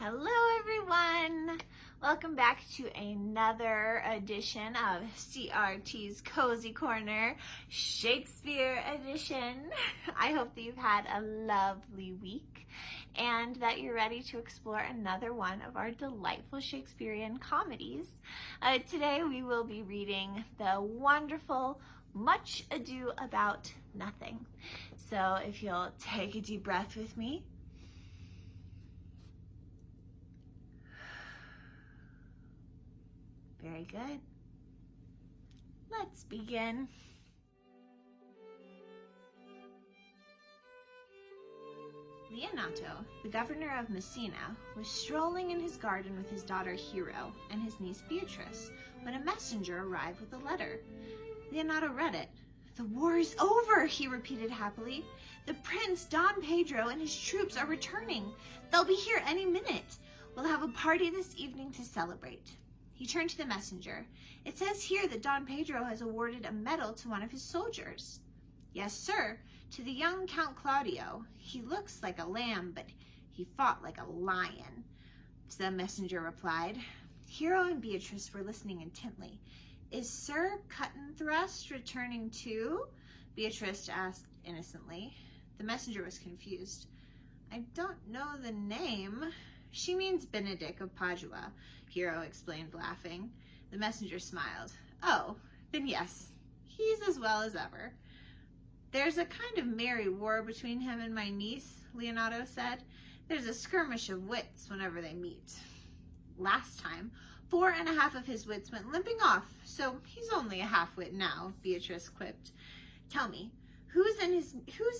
Hello everyone! Welcome back to another edition of CRT's Cozy Corner, Shakespeare Edition. I hope that you've had a lovely week and that you're ready to explore another one of our delightful Shakespearean comedies. Today we will be reading the wonderful Much Ado About Nothing. So if you'll take a deep breath with me. Very good. Let's begin. Leonato, the governor of Messina, was strolling in his garden with his daughter Hero and his niece Beatrice when a messenger arrived with a letter. Leonato read it. "The war is over," he repeated happily. "The Prince Don Pedro and his troops are returning. They'll be here any minute. We'll have a party this evening to celebrate." He turned to the messenger. "It says here that Don Pedro has awarded a medal to one of his soldiers." "Yes, sir, to the young Count Claudio. He looks like a lamb, but he fought like a lion," the messenger replied. Hero and Beatrice were listening intently. "Is Sir Cutenthrust returning too?" Beatrice asked innocently. The messenger was confused. "I don't know the name." "She means Benedict of Padua," Hero explained, laughing. The messenger smiled. "Oh, then yes, he's as well as ever." "There's a kind of merry war between him and my niece," Leonato said. "There's a skirmish of wits whenever they meet. Last time, 4.5 of his wits went limping off, so he's only a half-wit now," Beatrice quipped. "Tell me, who's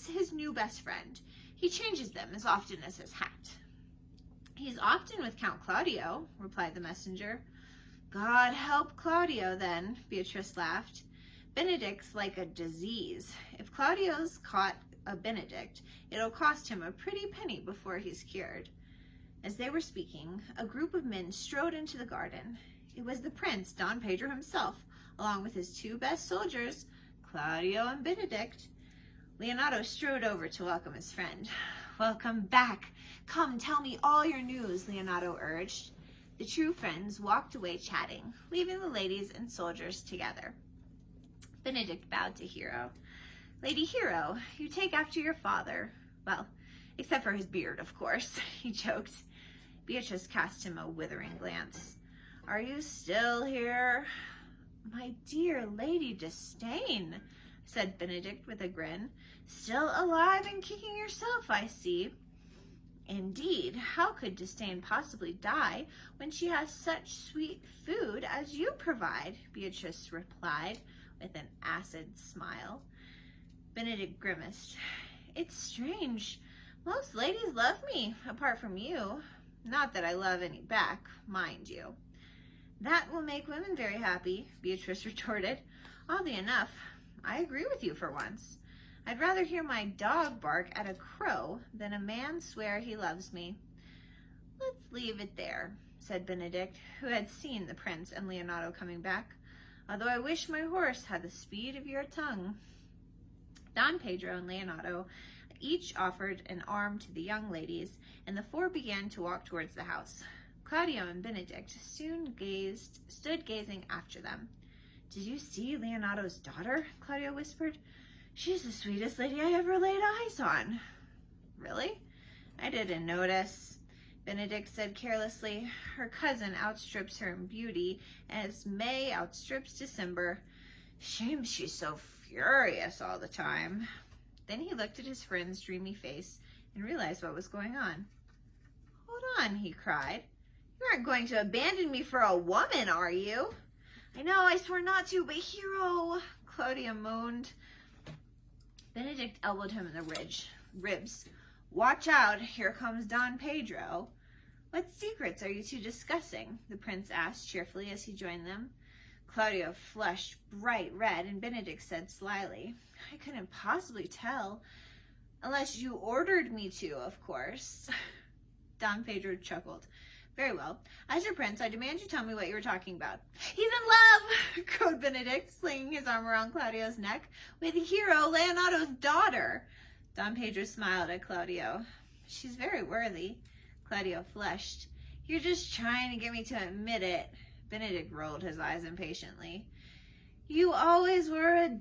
his new best friend? He changes them as often as his hat." "He's often with Count Claudio," replied the messenger. "God help Claudio, then," Beatrice laughed. "Benedict's like a disease. If Claudio's caught a Benedict, it'll cost him a pretty penny before he's cured." As they were speaking, a group of men strode into the garden. It was the Prince, Don Pedro himself, along with his 2 best soldiers, Claudio and Benedict. Leonato strode over to welcome his friend. "Welcome back. Come, tell me all your news," Leonato urged. The true friends walked away chatting, leaving the ladies and soldiers together. Benedict bowed to Hero. "Lady Hero, you take after your father. Well, except for his beard, of course," he joked. Beatrice cast him a withering glance. "Are you still here?" "My dear Lady Disdain," said Benedict with a grin. "Still alive and kicking yourself, I see." "Indeed, how could Disdain possibly die when she has such sweet food as you provide?" Beatrice replied with an acid smile. Benedict grimaced. "It's strange. Most ladies love me, apart from you. Not that I love any back, mind you." "That will make women very happy," Beatrice retorted. "Oddly enough, I agree with you for once. I'd rather hear my dog bark at a crow than a man swear he loves me." "Let's leave it there," said Benedict, who had seen the Prince and Leonato coming back, "although I wish my horse had the speed of your tongue." Don Pedro and Leonato each offered an arm to the young ladies, and the 4 began to walk towards the house. Claudio and Benedict soon stood gazing after them. "Did you see Leonato's daughter?" Claudio whispered. "She's the sweetest lady I ever laid eyes on." "Really? I didn't notice," Benedict said carelessly. "Her cousin outstrips her in beauty, as May outstrips December. Shame she's so furious all the time." Then he looked at his friend's dreamy face and realized what was going on. "Hold on," he cried. "You aren't going to abandon me for a woman, are you?" "I know, I swore not to, but Hero," Claudia moaned. Benedict elbowed him in the ribs. "Watch out, here comes Don Pedro." "What secrets are you 2 discussing?" the Prince asked cheerfully as he joined them. Claudio flushed bright red, and Benedict said slyly, "I couldn't possibly tell. Unless you ordered me to, of course." Don Pedro chuckled. "Very well. As your prince, I demand you tell me what you were talking about." "He's in love," crowed Benedict, slinging his arm around Claudio's neck, "with Hero, Leonato's daughter." Don Pedro smiled at Claudio. "She's very worthy." Claudio flushed. You're just trying to get me to admit it. Benedict rolled his eyes impatiently. You always were a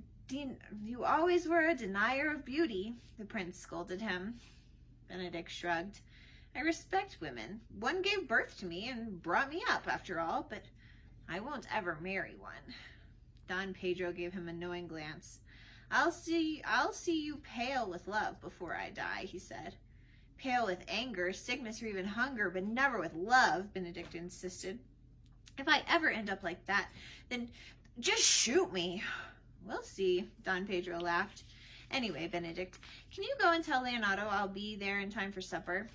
denier of beauty, the prince scolded him. Benedict shrugged. I respect women. One gave birth to me and brought me up, after all, but I won't ever marry one. Don Pedro gave him a knowing glance. I'll see you pale with love before I die, he said. Pale with anger, sickness, or even hunger, but never with love, Benedict insisted. If I ever end up like that, then just shoot me. We'll see, Don Pedro laughed. Anyway, Benedict, can you go and tell Leonardo I'll be there in time for supper?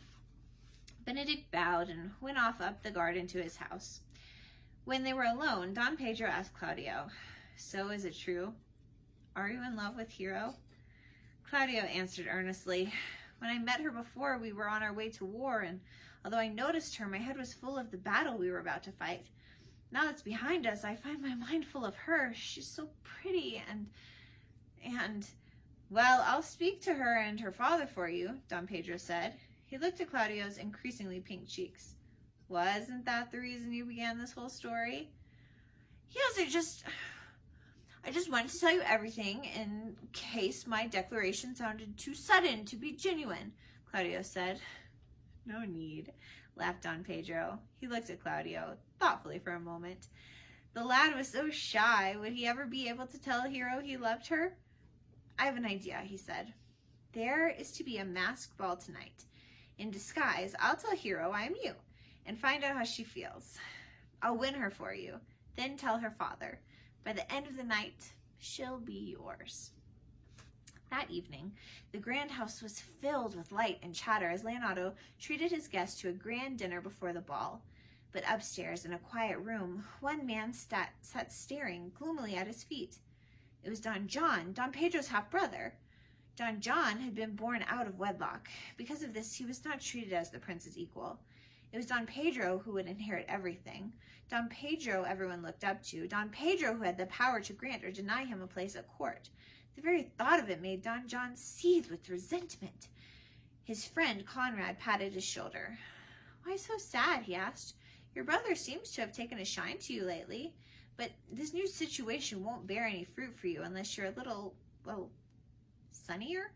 Benedict bowed and went off up the garden to his house. When they were alone, Don Pedro asked Claudio, So is it true? Are you in love with Hero? Claudio answered earnestly. When I met her before, we were on our way to war, and although I noticed her, my head was full of the battle we were about to fight. Now that's behind us, I find my mind full of her. She's so pretty and well, I'll speak to her and her father for you, Don Pedro said. He looked at Claudio's increasingly pink cheeks. Wasn't that the reason you began this whole story? Yes, I just wanted to tell you everything in case my declaration sounded too sudden to be genuine, Claudio said. No need, laughed Don Pedro. He looked at Claudio thoughtfully for a moment. The lad was so shy. Would he ever be able to tell Hero he loved her? I have an idea, he said. There is to be a masked ball tonight. In disguise, I'll tell Hero I am you and find out how she feels. I'll win her for you, then tell her father. By the end of the night, she'll be yours. That evening, the grand house was filled with light and chatter as Leonardo treated his guests to a grand dinner before the ball. But upstairs in a quiet room, one man sat staring gloomily at his feet. It was Don John, Don Pedro's half-brother. Don John had been born out of wedlock. Because of this, he was not treated as the prince's equal. It was Don Pedro who would inherit everything. Don Pedro everyone looked up to. Don Pedro who had the power to grant or deny him a place at court. The very thought of it made Don John seethe with resentment. His friend Conrad patted his shoulder. Why so sad, he asked. Your brother seems to have taken a shine to you lately, but this new situation won't bear any fruit for you unless you're a little, well, sunnier?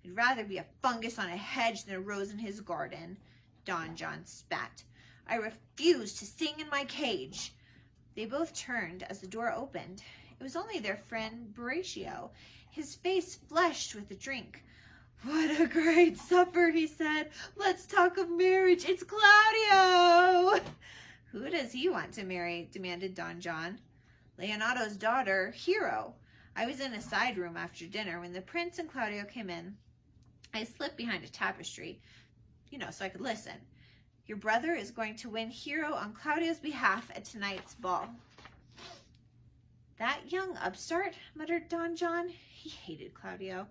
I'd rather be a fungus on a hedge than a rose in his garden, Don John spat. I refuse to sing in my cage. They both turned as the door opened. It was only their friend Horatio, his face flushed with the drink. What a great supper, he said. Let's talk of marriage. It's Claudio. Who does he want to marry? Demanded Don John. Leonardo's daughter, Hero. I was in a side room after dinner when the prince and Claudio came in. I slipped behind a tapestry, so I could listen. Your brother is going to win Hero on Claudio's behalf at tonight's ball. That young upstart, muttered Don John. He hated Claudio.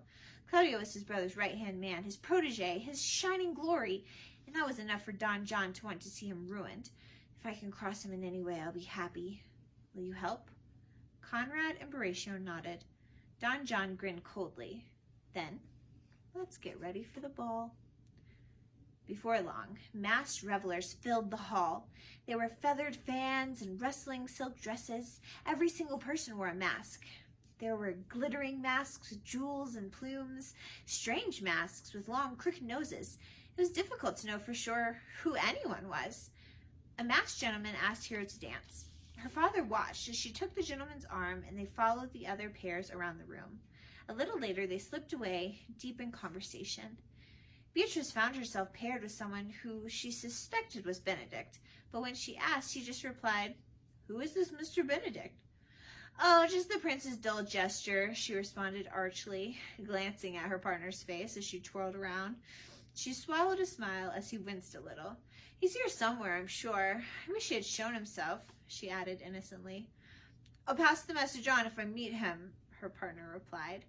Claudio was his brother's right-hand man, his protege, his shining glory, and that was enough for Don John to want to see him ruined. If I can cross him in any way, I'll be happy. Will you help? Conrad and Horatio nodded. Don John grinned coldly. Then, let's get ready for the ball. Before long, masked revelers filled the hall. There were feathered fans and rustling silk dresses. Every single person wore a mask. There were glittering masks with jewels and plumes, strange masks with long, crooked noses. It was difficult to know for sure who anyone was. A masked gentleman asked Hero to dance. Her father watched as she took the gentleman's arm, and they followed the other pairs around the room. A little later, they slipped away, deep in conversation. Beatrice found herself paired with someone who she suspected was Benedict, but when she asked, he just replied, Who is this Mr. Benedict? Oh, just the prince's dull gesture, she responded archly, glancing at her partner's face as she twirled around. She swallowed a smile as he winced a little. He's here somewhere, I'm sure. I wish he had shown himself, she added innocently. I'll pass the message on if I meet him, her partner replied.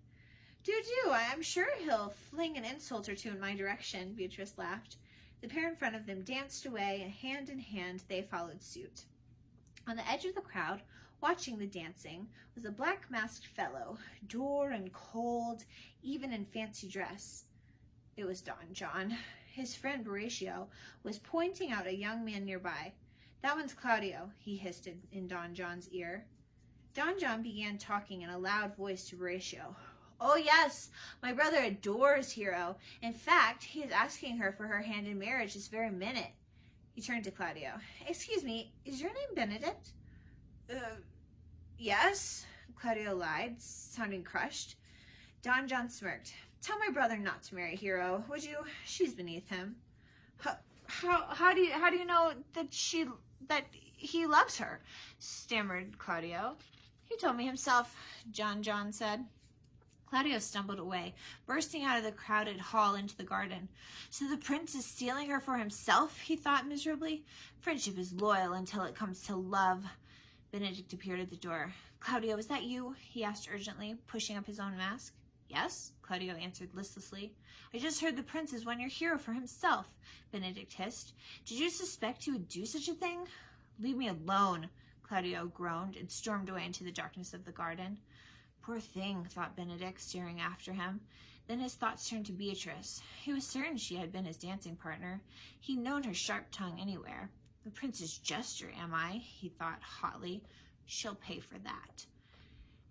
Do. I'm sure he'll fling an insult or two in my direction, Beatrice laughed. The pair in front of them danced away, and hand in hand they followed suit. On the edge of the crowd, watching the dancing, was a black-masked fellow, dour and cold, even in fancy dress. It was Don John. His friend Horatio was pointing out a young man nearby. "That one's Claudio," he hissed in Don John's ear. Don John began talking in a loud voice to Horatio. "Oh yes, my brother adores Hero. In fact, he is asking her for her hand in marriage this very minute." He turned to Claudio. "Excuse me, is your name Benedict?" Yes," Claudio lied, sounding crushed. Don John smirked. "Tell my brother not to marry Hero, would you? She's beneath him." How do you know that he loves her?" stammered Claudio. "He told me himself," John said. Claudio stumbled away, bursting out of the crowded hall into the garden. "So the prince is stealing her for himself," he thought miserably. "Friendship is loyal until it comes to love." Benedict appeared at the door. "Claudio, is that you?" he asked urgently, pushing up his own mask. "Yes," Claudio answered listlessly. "I just heard the prince has won your hero for himself," Benedict hissed. "Did you suspect he would do such a thing?" "Leave me alone," Claudio groaned and stormed away into the darkness of the garden. Poor thing, thought Benedict, staring after him. Then his thoughts turned to Beatrice. He was certain she had been his dancing partner. He'd known her sharp tongue anywhere. "The prince's jester, am I?" he thought hotly. "She'll pay for that."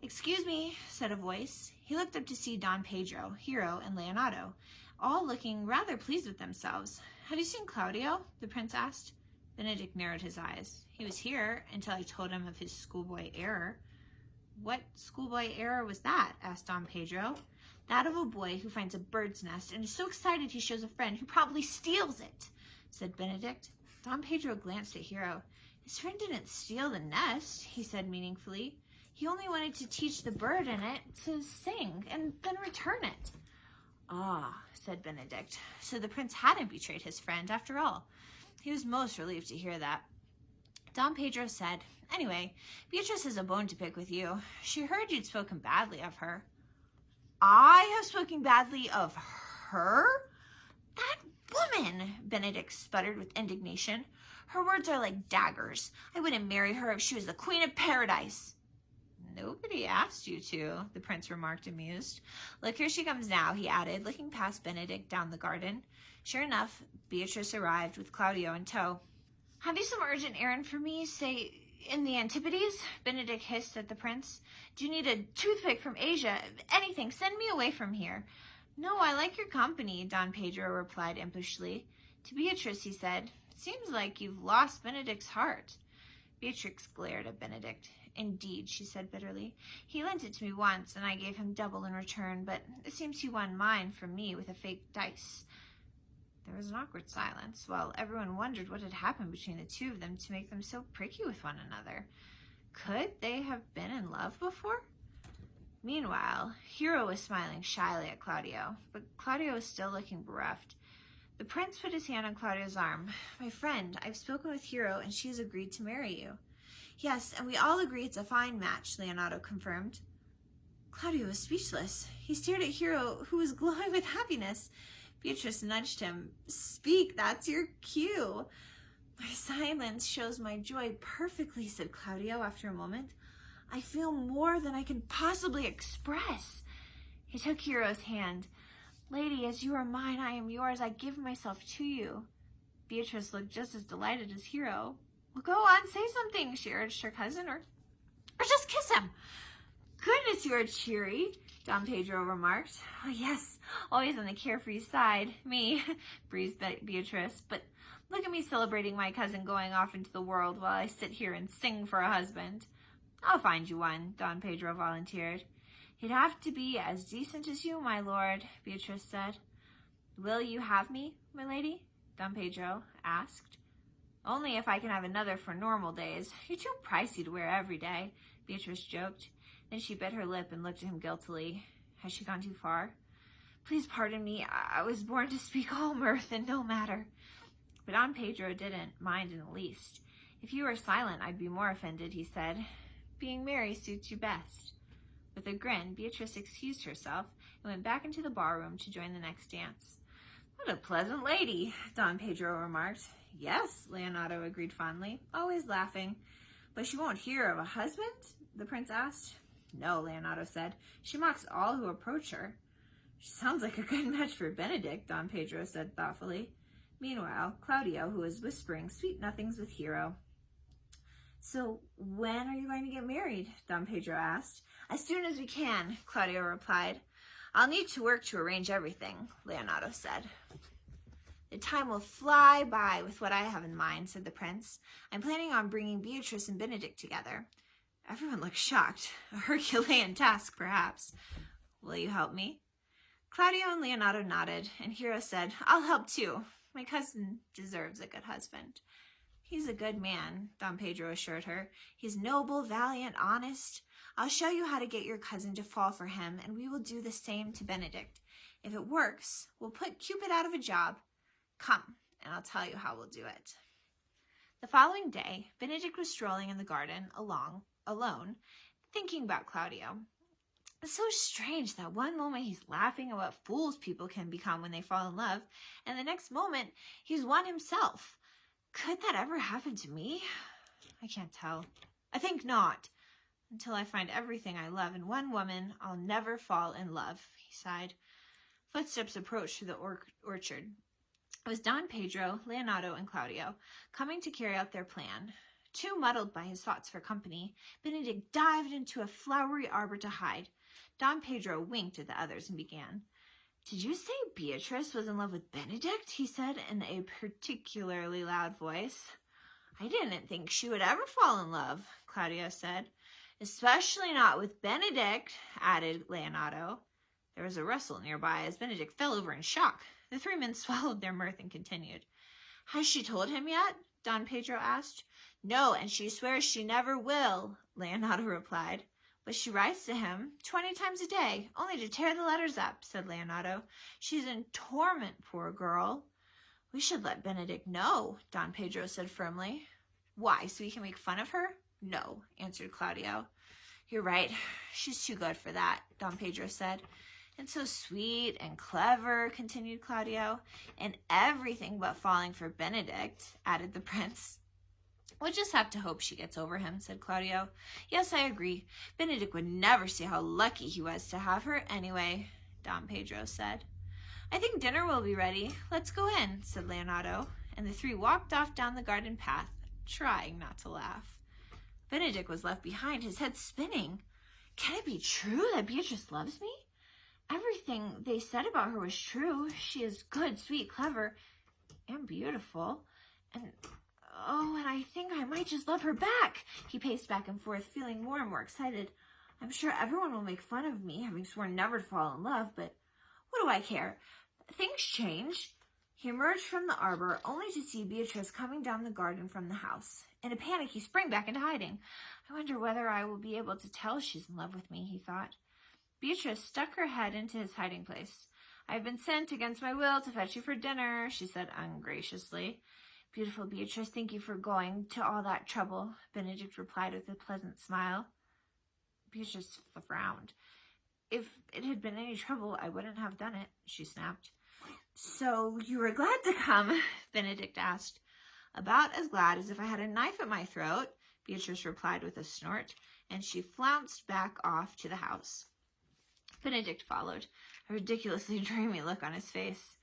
"Excuse me," said a voice. He looked up to see Don Pedro, Hero, and Leonardo, all looking rather pleased with themselves. "Have you seen Claudio?" the prince asked. Benedict narrowed his eyes. "He was here until I told him of his schoolboy error." "What schoolboy error was that?" asked Don Pedro. "That of a boy who finds a bird's nest and is so excited he shows a friend who probably steals it," said Benedict. Don Pedro glanced at Hero. "His friend didn't steal the nest," he said meaningfully. "He only wanted to teach the bird in it to sing and then return it." "Ah," said Benedict. So the prince hadn't betrayed his friend after all. He was most relieved to hear that. Don Pedro said, "Anyway, Beatrice has a bone to pick with you. She heard you'd spoken badly of her." "I have spoken badly of her? That woman!" Benedict sputtered with indignation. "Her words are like daggers. I wouldn't marry her if she was the queen of paradise." "Nobody asked you to," the prince remarked, amused. "Look, here she comes now," he added, looking past Benedict down the garden. Sure enough, Beatrice arrived with Claudio in tow. "Have you some urgent errand for me, say, in the Antipodes?" Benedict hissed at the prince. "Do you need a toothpick from Asia? Anything, send me away from here." "No, I like your company," Don Pedro replied impishly. To Beatrice, he said, "It seems like you've lost Benedict's heart." Beatrix glared at Benedict. "Indeed," she said bitterly. "He lent it to me once, and I gave him double in return, but it seems he won mine from me with a fake dice." There was an awkward silence, while everyone wondered what had happened between the two of them to make them so pricky with one another. Could they have been in love before? Meanwhile, Hero was smiling shyly at Claudio, but Claudio was still looking bereft. The prince put his hand on Claudio's arm. "My friend, I've spoken with Hero, and she has agreed to marry you." "Yes, and we all agree it's a fine match," Leonardo confirmed. Claudio was speechless. He stared at Hero, who was glowing with happiness. Beatrice nudged him. "Speak, that's your cue." "My silence shows my joy perfectly," said Claudio after a moment. "I feel more than I can possibly express." He took Hero's hand. "Lady, as you are mine, I am yours. I give myself to you." Beatrice looked just as delighted as Hero. "Well, go on, say something," she urged her cousin, or just kiss him." "Goodness, you are cheery," Don Pedro remarked. "Oh, yes, always on the carefree side. Me," breezed Beatrice. "But look at me celebrating my cousin going off into the world while I sit here and sing for a husband." "I'll find you one," Don Pedro volunteered. "He'd have to be as decent as you, my lord," Beatrice said. "Will you have me, my lady?" Don Pedro asked. "Only if I can have another for normal days. You're too pricey to wear every day," Beatrice joked. Then she bit her lip and looked at him guiltily. Had she gone too far? "Please pardon me. I was born to speak all mirth and no matter." But Don Pedro didn't mind in the least. "If you were silent, I'd be more offended," he said. "Being merry suits you best." With a grin, Beatrice excused herself and went back into the barroom to join the next dance. "What a pleasant lady," Don Pedro remarked. "Yes," Leonardo agreed fondly, always laughing. "But she won't hear of a husband?" the prince asked. "No," Leonardo said. "She mocks all who approach her." "She sounds like a good match for Benedict," Don Pedro said thoughtfully. Meanwhile, Claudio, who was whispering sweet nothings with Hero. "So when are you going to get married?" Don Pedro asked. "As soon as we can," Claudio replied. "I'll need to work to arrange everything," Leonardo said. "The time will fly by with what I have in mind," said the prince. "I'm planning on bringing Beatrice and Benedict together." Everyone looked shocked. A Herculean task, perhaps. "Will you help me?" Claudio and Leonardo nodded, and Hero said, "I'll help too. My cousin deserves a good husband." "He's a good man," Don Pedro assured her. "He's noble, valiant, honest. I'll show you how to get your cousin to fall for him, and we will do the same to Benedict. If it works, we'll put Cupid out of a job. Come, and I'll tell you how we'll do it." The following day, Benedict was strolling in the garden alone, thinking about Claudio. It's so strange that one moment he's laughing at what fools people can become when they fall in love, and the next moment he's one himself. Could that ever happen to me? I can't tell. I think not. Until I find everything I love in one woman, I'll never fall in love, he sighed. Footsteps approached through the orchard. It was Don Pedro, Leonardo, and Claudio, coming to carry out their plan. Too muddled by his thoughts for company, Benedict dived into a flowery arbor to hide. Don Pedro winked at the others and began. "Did you say Beatrice was in love with Benedict?" he said in a particularly loud voice. "I didn't think she would ever fall in love," Claudio said. "Especially not with Benedict," added Leonardo. There was a rustle nearby as Benedict fell over in shock. The three men swallowed their mirth and continued. "Has she told him yet?" Don Pedro asked. "No, and she swears she never will," Leonardo replied. "But she writes to him 20 times a day, only to tear the letters up," said Leonardo. "She's in torment, poor girl." "We should let Benedict know," Don Pedro said firmly. "Why, so he can make fun of her?" "No," answered Claudio. "You're right. She's too good for that," Don Pedro said. "And so sweet and clever," continued Claudio. "And everything but falling for Benedict," added the prince. "We'll just have to hope she gets over him," said Claudio. "Yes, I agree. Benedict would never see how lucky he was to have her anyway," Don Pedro said. "I think dinner will be ready. Let's go in," said Leonardo, and the three walked off down the garden path, trying not to laugh. Benedict was left behind, his head spinning. Can it be true that Beatrice loves me? Everything they said about her was true. She is good, sweet, clever, and beautiful. And I think I might just love her back. He paced back and forth, feeling more and more excited. I'm sure everyone will make fun of me, having sworn never to fall in love, but what do I care? Things change. He emerged from the arbor, only to see Beatrice coming down the garden from the house. In a panic, he sprang back into hiding. I wonder whether I will be able to tell she's in love with me, he thought. Beatrice stuck her head into his hiding place. I've been sent against my will to fetch you for dinner, she said ungraciously. Beautiful Beatrice, thank you for going to all that trouble, Benedict replied with a pleasant smile. Beatrice frowned. If it had been any trouble, I wouldn't have done it, she snapped. So you were glad to come? Benedict asked. About as glad as if I had a knife at my throat, Beatrice replied with a snort, and she flounced back off to the house. Benedict followed, a ridiculously dreamy look on his face.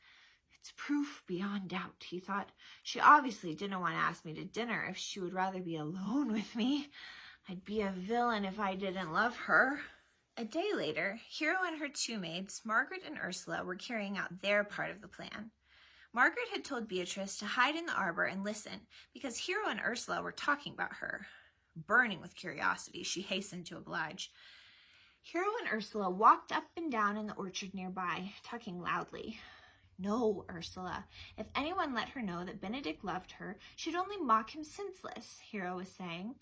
It's proof beyond doubt, he thought. She obviously didn't want to ask me to dinner if she would rather be alone with me. I'd be a villain if I didn't love her. A day later, Hero and her two maids, Margaret and Ursula, were carrying out their part of the plan. Margaret had told Beatrice to hide in the arbor and listen, because Hero and Ursula were talking about her. Burning with curiosity, she hastened to oblige. Hero and Ursula walked up and down in the orchard nearby, talking loudly. No, Ursula. If anyone let her know that Benedict loved her, she'd only mock him senseless, Hero was saying.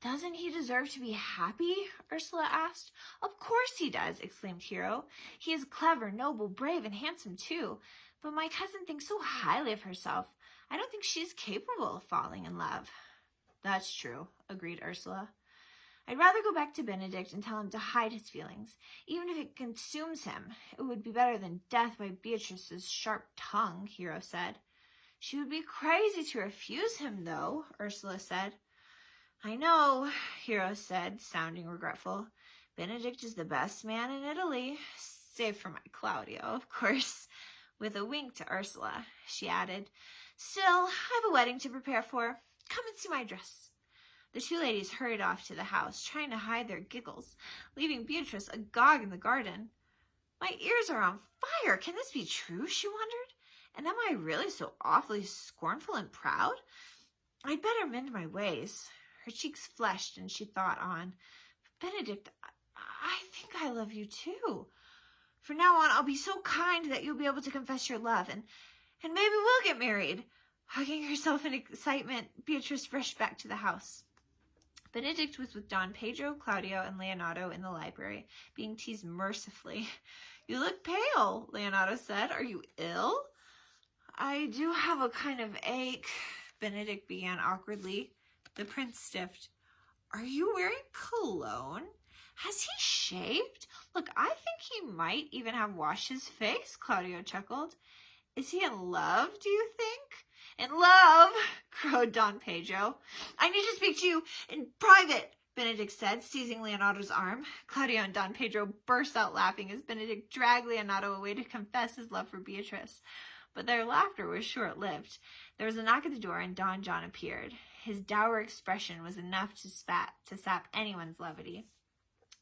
Doesn't he deserve to be happy? Ursula asked. Of course he does, exclaimed Hero. He is clever, noble, brave, and handsome too. But my cousin thinks so highly of herself. I don't think she's capable of falling in love. That's true, agreed Ursula. I'd rather go back to Benedict and tell him to hide his feelings. Even if it consumes him, it would be better than death by Beatrice's sharp tongue, Hero said. She would be crazy to refuse him, though, Ursula said. I know, Hero said, sounding regretful. Benedict is the best man in Italy, save for my Claudio, of course. With a wink to Ursula, she added, "Still, I've a wedding to prepare for. Come and see my dress." The two ladies hurried off to the house, trying to hide their giggles, leaving Beatrice agog in the garden. "My ears are on fire. Can this be true?" she wondered. "And am I really so awfully scornful and proud? I'd better mend my ways." Her cheeks flushed, and she thought on. "Benedict, I think I love you too. From now on, I'll be so kind that you'll be able to confess your love, and maybe we'll get married." Hugging herself in excitement, Beatrice rushed back to the house. Benedict was with Don Pedro, Claudio, and Leonato in the library, being teased mercifully. "You look pale," Leonato said. "Are you ill?" "I do have a kind of ache," Benedict began awkwardly. The prince stiffed. "Are you wearing cologne? Has he shaved? Look, I think he might even have washed his face," Claudio chuckled. "Is he in love, do you think?" "In love," crowed Don Pedro. "I need to speak to you in private," Benedict said, seizing Leonato's arm. Claudio and Don Pedro burst out laughing as Benedict dragged Leonato away to confess his love for Beatrice. But their laughter was short-lived. There was a knock at the door, and Don John appeared. His dour expression was enough to sap anyone's levity.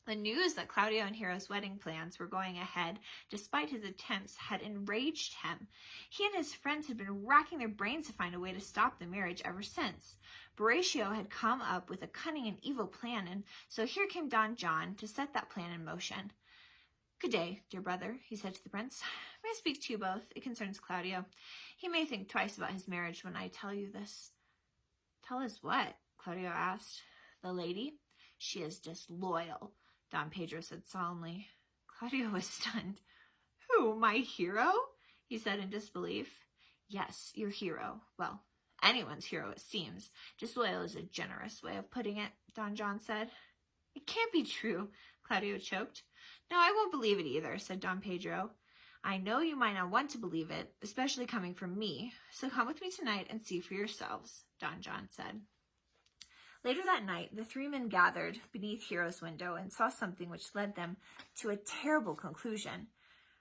The news that Claudio and Hero's wedding plans were going ahead, despite his attempts, had enraged him. He and his friends had been racking their brains to find a way to stop the marriage ever since. Horatio had come up with a cunning and evil plan, and so here came Don John to set that plan in motion. "Good day, dear brother," he said to the prince. "May I speak to you both? It concerns Claudio. He may think twice about his marriage when I tell you this." "Tell us what?" Claudio asked. "The lady? She is disloyal," Don Pedro said solemnly. Claudio was stunned. "Who, my hero?" he said in disbelief. "Yes, your hero. Well, anyone's hero, it seems. Disloyal is a generous way of putting it," Don John said. "It can't be true," Claudio choked. "No, I won't believe it either," said Don Pedro. "I know you might not want to believe it, especially coming from me, so come with me tonight and see for yourselves," Don John said. Later that night, the three men gathered beneath Hero's window and saw something which led them to a terrible conclusion.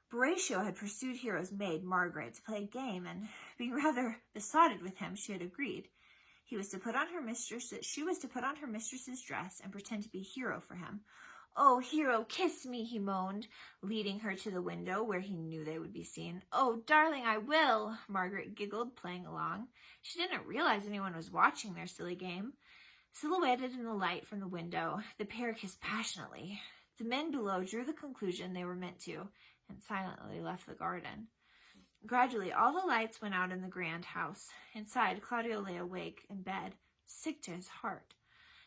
Horatio had pursued Hero's maid, Margaret, to play a game, and being rather besotted with him, she had agreed. She was to put on her mistress's dress and pretend to be Hero for him. "Oh, Hero, kiss me," he moaned, leading her to the window where he knew they would be seen. "Oh, darling, I will," Margaret giggled, playing along. She didn't realize anyone was watching their silly game. Silhouetted in the light from the window, the pair kissed passionately. The men below drew the conclusion they were meant to, and silently left the garden. Gradually, all the lights went out in the grand house. Inside, Claudio lay awake in bed, sick to his heart.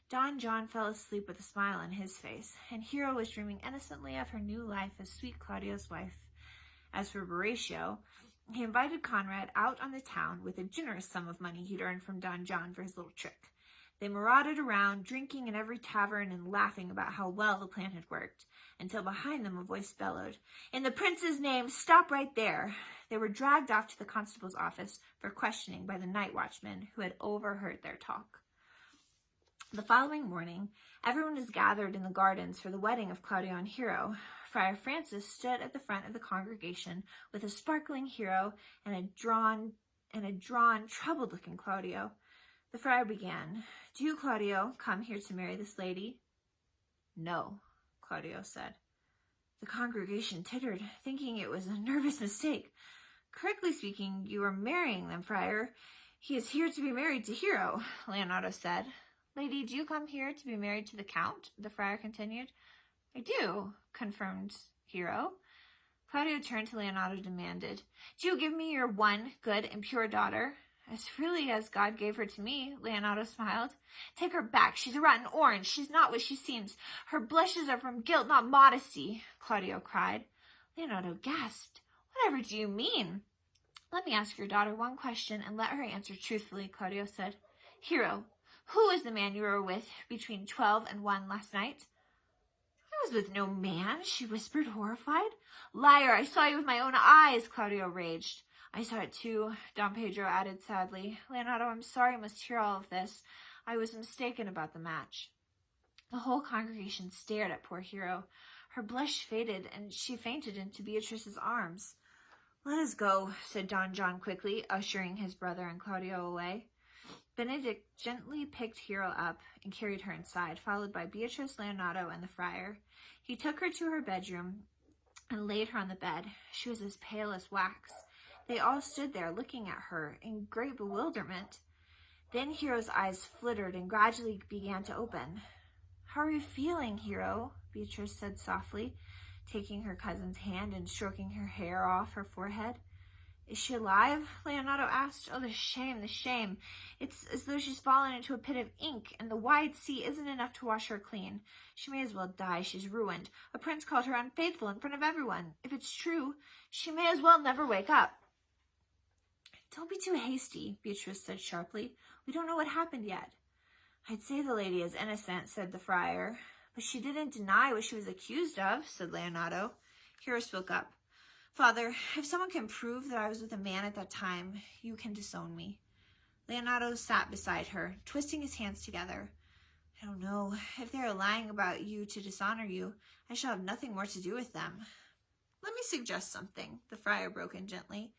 Don John fell asleep with a smile on his face, and Hero was dreaming innocently of her new life as sweet Claudio's wife. As for Horatio, he invited Conrad out on the town with a generous sum of money he'd earned from Don John for his little trick. They marauded around, drinking in every tavern and laughing about how well the plan had worked, until behind them a voice bellowed, "In the prince's name, stop right there!" They were dragged off to the constable's office for questioning by the night watchman who had overheard their talk. The following morning, everyone was gathered in the gardens for the wedding of Claudio and Hero. Friar Francis stood at the front of the congregation with a sparkling Hero and a drawn, troubled-looking Claudio. The friar began, "Do you, Claudio, come here to marry this lady?" "No," Claudio said. The congregation tittered, thinking it was a nervous mistake. "Correctly speaking, you are marrying them, friar. He is here to be married to Hero," Leonato said. "Lady, do you come here to be married to the count?" the friar continued. "I do," confirmed Hero. Claudio turned to Leonato and demanded, "Do you give me your one good and pure daughter?" "As freely as God gave her to me," Leonato smiled. "Take her back. She's a rotten orange. She's not what she seems. Her blushes are from guilt, not modesty," Claudio cried. Leonato gasped. "Whatever do you mean?" "Let me ask your daughter one question and let her answer truthfully," Claudio said. "Hero, who was the man you were with between 12 and 1 last night?" "I was with no man," she whispered, horrified. "Liar, I saw you with my own eyes," Claudio raged. "I saw it too," Don Pedro added sadly. "Leonato, I'm sorry you must hear all of this. I was mistaken about the match." The whole congregation stared at poor Hero. Her blush faded, and she fainted into Beatrice's arms. Let us go, said Don John quickly, ushering his brother and Claudio away. Benedict gently picked Hero up and carried her inside, followed by Beatrice, Leonardo, and the friar. He took her to her bedroom and laid her on the bed. She was as pale as wax. They all stood there looking at her in great bewilderment. Then Hero's eyes flittered and gradually began to open. How are you feeling, Hero? Beatrice said softly, taking her cousin's hand and stroking her hair off her forehead. Is she alive? Leonardo asked. Oh, the shame, the shame. It's as though she's fallen into a pit of ink, and the wide sea isn't enough to wash her clean. She may as well die. She's ruined. A prince called her unfaithful in front of everyone. If it's true, she may as well never wake up. Don't be too hasty, Beatrice said sharply. We don't know what happened yet. I'd say the lady is innocent, said the friar. But she didn't deny what she was accused of, said Leonardo. Hero spoke up. Father, if someone can prove that I was with a man at that time, you can disown me. Leonardo sat beside her, twisting his hands together. I don't know. If they are lying about you to dishonor you, I shall have nothing more to do with them. Let me suggest something, the friar broke in gently.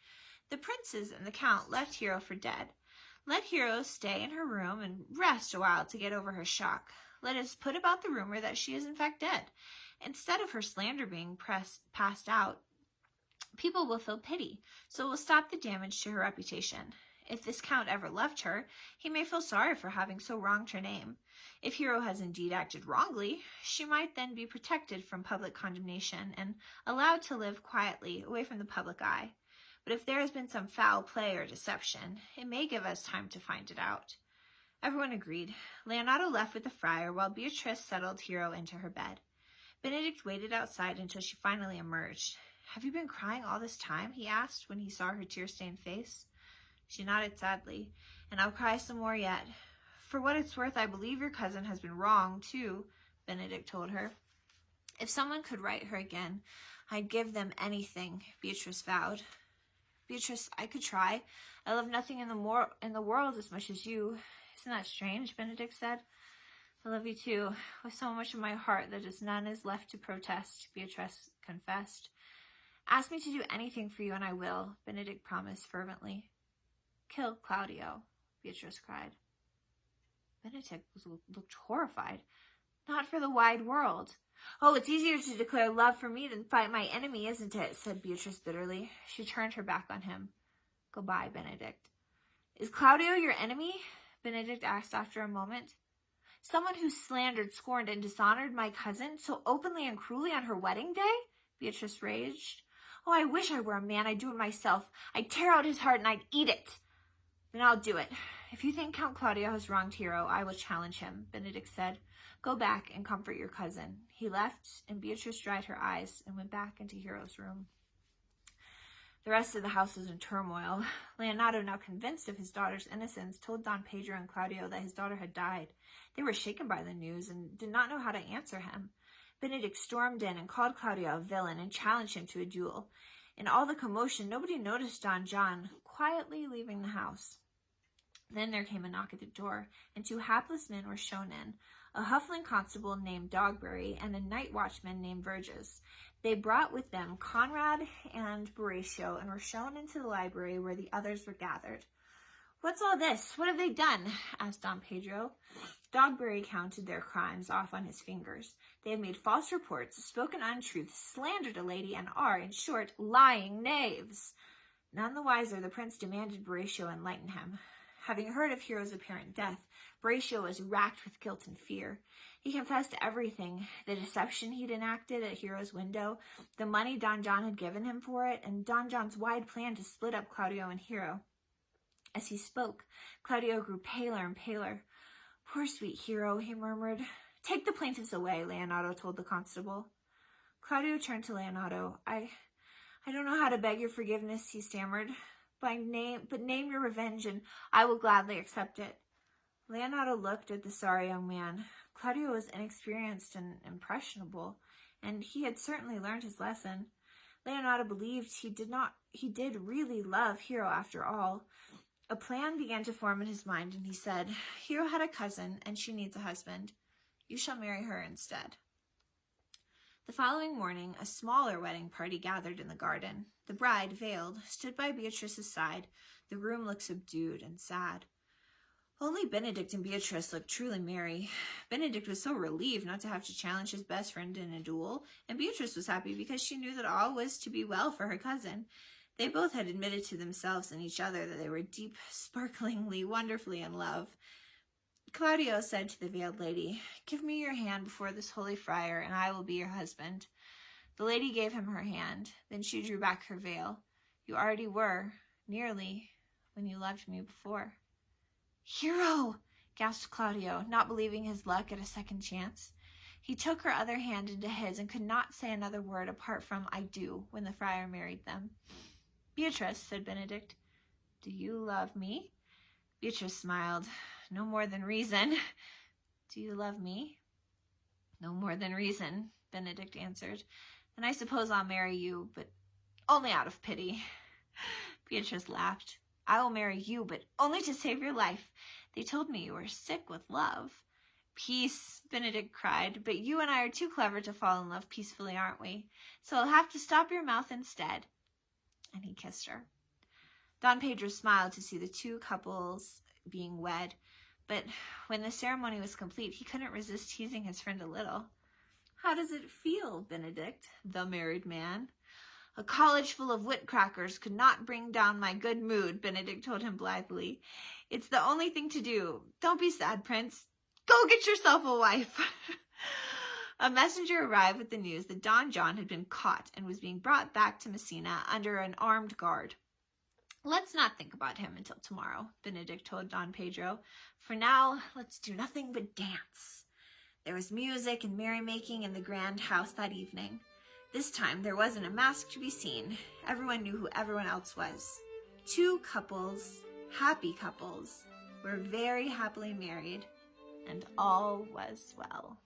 The princes and the count left Hero for dead. Let Hero stay in her room and rest a while to get over her shock. Let us put about the rumor that she is in fact dead. Instead of her slander being passed out, people will feel pity, so it will stop the damage to her reputation. If this count ever loved her, he may feel sorry for having so wronged her name. If Hero has indeed acted wrongly, she might then be protected from public condemnation and allowed to live quietly away from the public eye. But if there has been some foul play or deception, it may give us time to find it out. Everyone agreed. Leonardo left with the friar while Beatrice settled Hero into her bed. Benedict waited outside until she finally emerged. Have you been crying all this time? He asked when he saw her tear-stained face. She nodded sadly. And I'll cry some more yet. For what it's worth, I believe your cousin has been wrong, too, Benedict told her. If someone could write her again, I'd give them anything, Beatrice vowed. Beatrice, I could try. I love nothing in the world as much as you. Isn't that strange? Benedict said. I love you too, with so much of my heart that just none is left to protest, Beatrice confessed. Ask me to do anything for you and I will, Benedict promised fervently. Kill Claudio, Beatrice cried. Benedict looked horrified. Not for the wide world. Oh, it's easier to declare love for me than fight my enemy, isn't it? Said Beatrice bitterly. She turned her back on him. Goodbye, Benedict. Is Claudio your enemy? Benedict asked after a moment. Someone who slandered, scorned, and dishonored my cousin so openly and cruelly on her wedding day? Beatrice raged. Oh, I wish I were a man. I'd do it myself. I'd tear out his heart and I'd eat it. Then I'll do it. If you think Count Claudio has wronged Hero, I will challenge him, Benedict said. Go back and comfort your cousin. He left, and Beatrice dried her eyes and went back into Hero's room. The rest of the house was in turmoil. Leonardo, now convinced of his daughter's innocence, told Don Pedro and Claudio that his daughter had died. They were shaken by the news and did not know how to answer him. Benedict stormed in and called Claudio a villain and challenged him to a duel. In all the commotion, nobody noticed Don John quietly leaving the house. Then there came a knock at the door, and two hapless men were shown in, a huffling constable named Dogberry and a night watchman named Verges. They brought with them Conrad and Horatio and were shown into the library where the others were gathered. What's all this? What have they done? Asked Don Pedro. Dogberry counted their crimes off on his fingers. They have made false reports, spoken untruths, slandered a lady, and are, in short, lying knaves. None the wiser, the prince demanded Horatio enlighten him. Having heard of Hero's apparent death, Horatio was racked with guilt and fear. He confessed everything, the deception he'd enacted at Hero's window, the money Don John had given him for it, and Don John's wide plan to split up Claudio and Hero. As he spoke, Claudio grew paler and paler. Poor sweet Hero, he murmured. Take the plaintiffs away, Leonardo told the constable. Claudio turned to Leonardo. I don't know how to beg your forgiveness, he stammered. But name your revenge, and I will gladly accept it. Leonardo looked at the sorry young man. Claudio was inexperienced and impressionable, and he had certainly learned his lesson. Leonardo believed he did really love Hero after all. A plan began to form in his mind, and he said, Hero had a cousin, and she needs a husband. You shall marry her instead. The following morning, a smaller wedding party gathered in the garden. The bride, veiled, stood by Beatrice's side. The room looked subdued and sad. Only Benedict and Beatrice looked truly merry. Benedict was so relieved not to have to challenge his best friend in a duel, and Beatrice was happy because she knew that all was to be well for her cousin. They both had admitted to themselves and each other that they were deep, sparklingly, wonderfully in love. Claudio said to the veiled lady, "Give me your hand before this holy friar, and I will be your husband." The lady gave him her hand. Then she drew back her veil. "You already were, nearly, when you loved me before." "Hero!" gasped Claudio, not believing his luck at a second chance. He took her other hand into his and could not say another word apart from "I do" when the friar married them. "Beatrice," said Benedict, "do you love me?" Beatrice smiled. "No more than reason." "Do you love me?" "No more than reason," Benedict answered. "Then I suppose I'll marry you, but only out of pity." Beatrice laughed. "I will marry you, but only to save your life. They told me you were sick with love." "Peace," Benedict cried, "but you and I are too clever to fall in love peacefully, aren't we? So I'll have to stop your mouth instead." And he kissed her. Don Pedro smiled to see the two couples being wed, but when the ceremony was complete, he couldn't resist teasing his friend a little. "How does it feel, Benedict, the married man?" "A college full of wit crackers could not bring down my good mood," Benedict told him blithely. "It's the only thing to do. Don't be sad, Prince. Go get yourself a wife." A messenger arrived with the news that Don John had been caught and was being brought back to Messina under an armed guard. "Let's not think about him until tomorrow," Benedict told Don Pedro. "For now, let's do nothing but dance." There was music and merrymaking in the grand house that evening. This time, there wasn't a mask to be seen. Everyone knew who everyone else was. Two couples, happy couples, were very happily married, and all was well.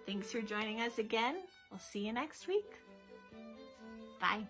Thanks for joining us again. We'll see you next week. Bye.